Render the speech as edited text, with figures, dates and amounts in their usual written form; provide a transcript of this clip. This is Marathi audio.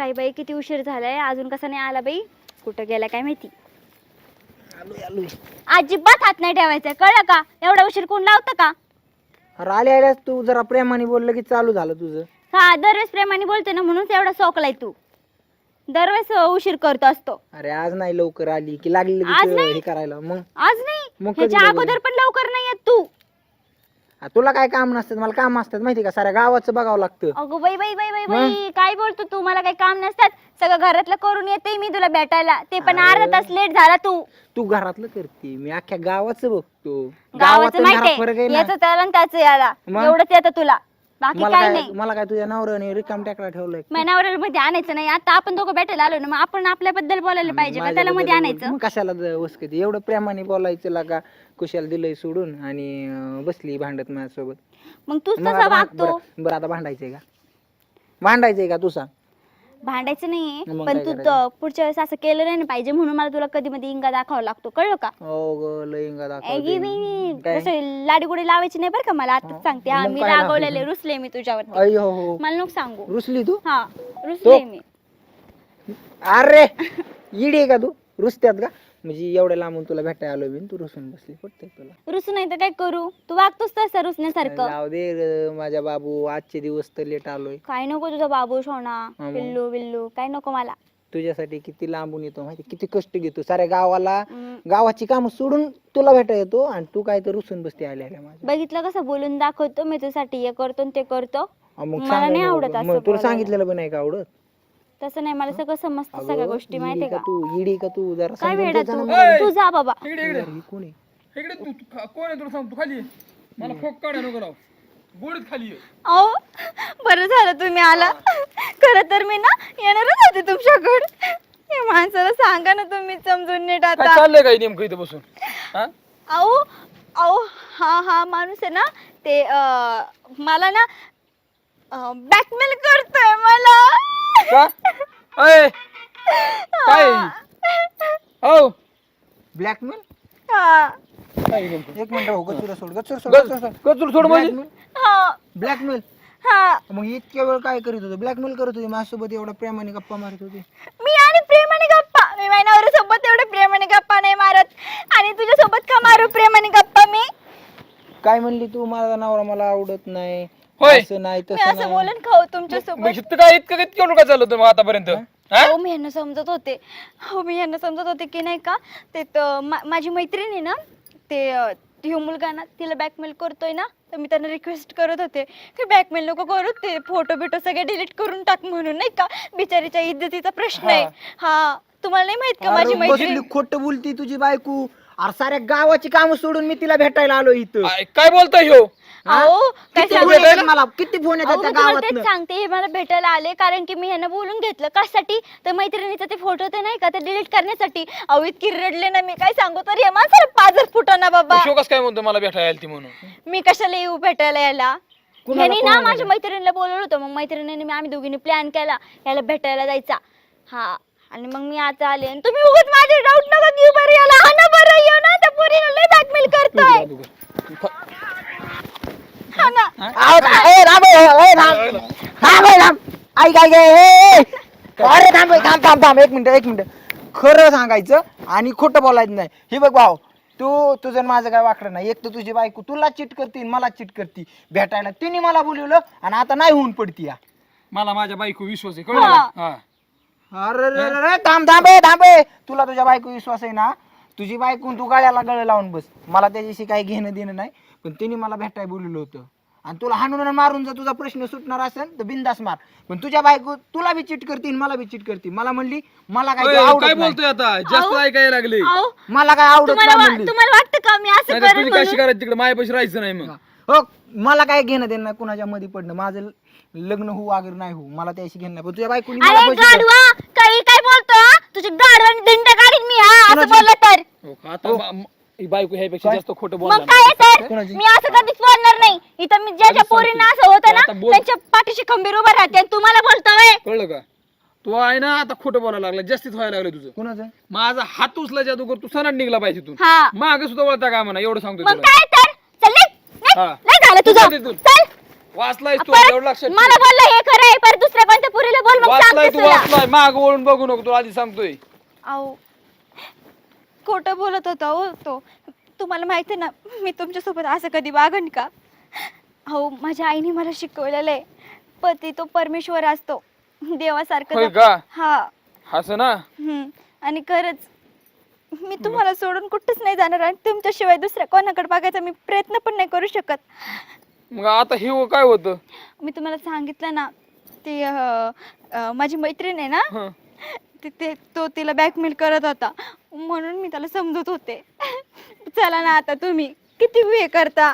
काय बाई किती उशीर झालाय अजून कसा नाही आला बाई कुठं गेला काय माहिती आलोय अजिबात हात नाही ठेवायचा कळलं का एवढा उशीर कोण लावतं का अरे आल्यास तू जरा प्रेमाने बोललं की चालू झालं तुझं हा दरवेळेस प्रेमाने बोलते ना म्हणून एवढा सोकलाय तू दरवेळेस उशीर करतो असतो अरे आज नाही लवकर आली की लागली आज लगेच नाही? हे करायला मग आज नाही मग कधी ह्याच्या बघू? अगोदर पण लवकर नाही येत तू तुला काय काम नसतं मला काम असतात माहिती का साऱ्या गावाचं बघावं लागतं अगं बाई बाई बाई बाई बाई काय बोलतो तू मला काही काम नसतात सगळं घरातलं करून येते मी तुला भेटायला ते पण अर्धा तास लेट झाला तू घरातलं करते मी अख्ख्या गावाचं बघतो गावाचं आणि घरात फरक आहे माहितीये ना. याचं त्याला आणि त्याचं याला मग? एवढंच येतं तुला बाकी मला काय काय नाही मला काय तुझ्या नवऱ्याने रिकाम टेकडा ठेवलाय मनावर मध्ये आणायचं नाही आता आपण दोघं भेटायला आलो ना मग आपण आपल्याबद्दल बोलायला पाहिजे का त्याला मध्ये आणायचं मग कशाला वसकती एवढं प्रेमाने बोलायचं लागा कुशाला दिलंय सोडून आणि बसली भांडत माझ्यासोबत मग तूच मग तसा आता वागतो बरं आता भांडायचंय का तू सांग भांडायचं नाहीये मग पण काय तू करायचं? पुढच्या वेळेस असं केलं नाही ना पाहिजे म्हणून मला तुला कधी मध्ये इंगा दाखवावा लागतो कळलं का हो ग लयंगा ऐगी मी काय? जसं लाडीगुडी लावायची नाही बरं का मला आताच सांगते हा मग मी काय रागवलेले रुसले मी तुझ्यावरती अय हो हो मला नको सांगू रुसली तू हा रुसले मी अरे इडी आहे का तू रुसत्यात का म्हणजे एवढ्या लांबून तुला भेटायला आलो बिन तू रुसून बसली पटतंय तुला रुसू नाही तर काय करू तू वागतोस तसं रुसण्यासारखं जाऊ दे रे, माझ्या बाबू आजचे दिवस तर लेट आलोय काय नको तुझा बाबू सोना मग? पिल्लू बिल्लू काय नको मला तुझ्यासाठी किती लांबून येतो माहिती किती कष्ट घेतो साऱ्या गावाला हम्म. गावाची कामं सोडून तुला भेटायला येतो आणि तू काय तर रुसून बसते आल्या माझ्या बघितलं कसं बोलून दाखवतो मी तुझ्यासाठी हे करतो आणि ते करतो मग मला सांगायला नाही नको आवडत का? असं मग तुला बोलायला. सांगितलेलं पण नाही का आवडत तसं नाही मला सगळं समजतं अगं, सगळ्या गोष्टी इडी माहितीये का का तू इडी का तू जरा काय समजून वेडा घे तू जरा. तू जा बाबा इकडे इकडे ही कोण आहे? इकडे कोण आहे तुला सांग तू खाली ये. मला खोक काढा नको राव गोडीत खाली ये. अहो बरं झालं तुम्ही आला खरं तर मी ना येणारच होते तुमच्याकडे या माणसाला सांगा ना तुम्ही समजून नीट काय आता चाललंय काय नेमकं इथं बसून हा अहो अहो हा माणूस आहे ना ते मला ना बॅकमेल करतोय मला का अय काय हो ब्लॅकमेल हा काय नेमकं एक मिनिट हो गचुरा सोड कचूर सोड म्हणजे हा ब्लॅकमेल हा मग इतक्या वेळ काय करीत होतो ब्लॅकमेल करत होती माझ्यासोबत एवढा प्रेमाने गप्पा मारत होती मी आणि प्रेमाने गप्पा मी माझ्या सोबत एवढे प्रेमाने गप्पा नाही मारत आणि तुझ्या सोबत का मारू प्रेमाने गप्पा मी काय म्हणली तू माझा नवरा मला आवडत नाही होय. असं नाही मी तसं असं नाही बोलन खाऊ तुमच्या मग सोबत इतकं काय इतकं काय चाललं होतं मग आतापर्यंत हा? हो मी ह्यांना समजत होते की नाही का ते माझी मैत्रीण आहे ना ते ह्यो मुलगा ना तिला बॅकमेल करतोय ना तर मी त्यांना रिक्वेस्ट करत होते की बॅकमेल नको करू ते फोटो बिटो सगळे डिलीट करून टाक म्हणून नाही का बिचारीच्या इज्जतीचा प्रश्न आहे हा तुम्हाला नाही माहित का माझी अरे मैत्रीण बसली खोटं बोलती तुझी बायको अरे साऱ्या गावाची कामं सोडून मी तिला भेटायला आलो इथं काय बोलतोय ह्यो अहो काय किती सांगू? फोन येतात मला किती फोन येतात अहो, त्या मी तुम्हाला गावात तेच सांगते हे मला भेटायला आले कारण की मी ह्यांना बोलून घेतलं कशासाठी तर मैत्रिणीचा ते फोटो ते नाही का ते डिलीट करण्यासाठी अहो इतकी रडले ना मी काय सांगू तर हे माझं पाजर फुटा ना बाबा शोकस काय म्हणतो मला भेटायला आली ती म्हणून मी कशाला येऊ भेटायला याला कुणाला- ह्यानी ना कुणाला माझ्या मैत्रिणीला बोलवलं होतं मग मैत्रिणीने आम्ही दोघींनी प्लॅन केला याला भेटायला जायचा हा आणि मग मी आता आले आणि तुम्ही उगाच माझे डाऊट नका घेऊ बरं याला हा ना बरं येऊ ना त्या पोरीला लय ब्लॅकमेल करतोय हा ना थांब एक मिनिट खरं सांगायचं आणि खोटं बोलायचं नाही हे बघ भाऊ तू तुझं आणि माझं काय वाकडं नाही एक तर तुझी बायको तुला चिट करते मला चिट करते भेटायला तिने मला बोलवलं आणि आता नाही होऊन पडती या मला माझ्या बायको विश्वास आहे कळलं का? हा अरे थांब तुला तुझ्या बायको विश्वास आहे ना तुझी बायको तू गाड्याला गळ लावून बस मला त्याच्याशी काही घेणं देणं नाही पण तिने मला भेटायला बोलवलं होतं आणि तुला हाणून मारून जर तुझा प्रश्न सुटणार असेल तर बिंदास मार पण तुझ्या बायको तुला बी चिट करतील मला बी चिट करतील मला म्हणली मला काय अय, आवडत काय नाही. बोलतोय आता जास्त ऐकायला लागले अहो मला काय आवडत नाही म्हणली तुम्हाला वाटतं का मी असं नाही तर करेन तुझी काय म्हणून? करायचं तिकडे मायापाशी राहायचं नाही मग हो मला काय घेणं देणं नाही कुणाच्या मध्ये पडणं माझं लग्न होऊ वगैरे नाही होऊ मला त्याशी घेणं नाही पण तुझ्या बायकोनी मला अरे पैसे दिले. गाडवा काही काय बोलतो हा? तुझी गाडवानी दिंड काढीन मी हा असं कोणाची? बोललं तर हो का? आता ही बायको ह्यापेक्षा काय? जास्त खोटं मग बोलला काय आहे तर कोणाची? मी असं कधीच बोलणार नाही इथं मी ज्याच्या पोरींना असं होतं ना आता बोल. त्यांच्या पाठीशी खंबीर उभं राहते आणि तुम्हाला बोलतोय कळलं का तू आहे ना आता खोटं बोलायला लागला जास्तीच व्हायला लागलं तुझं कुणाचं माझा हात उचला जादूगर तू सणात निघला पाहिजे तू हा माग सुद्धा वळता का म्हणा एवढं सांगतो मग तुला काय तर चल निघ, निघ. हा. लय झालं तू तुझं जा तिथून. चल वाचलाय तू परत एवढं लक्षात ठेव. मला बोलला हे खरं आहे पर दुसऱ्या कोणत्या पुरीला बोल मग वाचलाय सांगते तू तुला. वाचलाय माग वळून बघू नको तुला आधी सांगतोय. अहो खोटं बोलत होता हो तो. तुम्हाला माहिती ना मी तुमच्यासोबत असं कधी वागन का? अहो माझ्या आईने मला शिकवलेलं आहे पती तो परमेश्वर असतो देवासारखं होय जप- का? हा. असं ना. आणि खरंच मी तुम्हाला सोडून कुठंच नाही जाणार आणि तुमच्याशिवाय दुसऱ्या कोणाकडे बघायचा मी प्रयत्न पण नाही करू शकत. मग आता हे काय होतं? मी तुम्हाला सांगितलं ना ती माझी मैत्रीण आहे ना हं. तो तिला बॅकमेल करत होता म्हणून मी त्याला समजत होते. चला ना आता तुम्ही किती हे करता.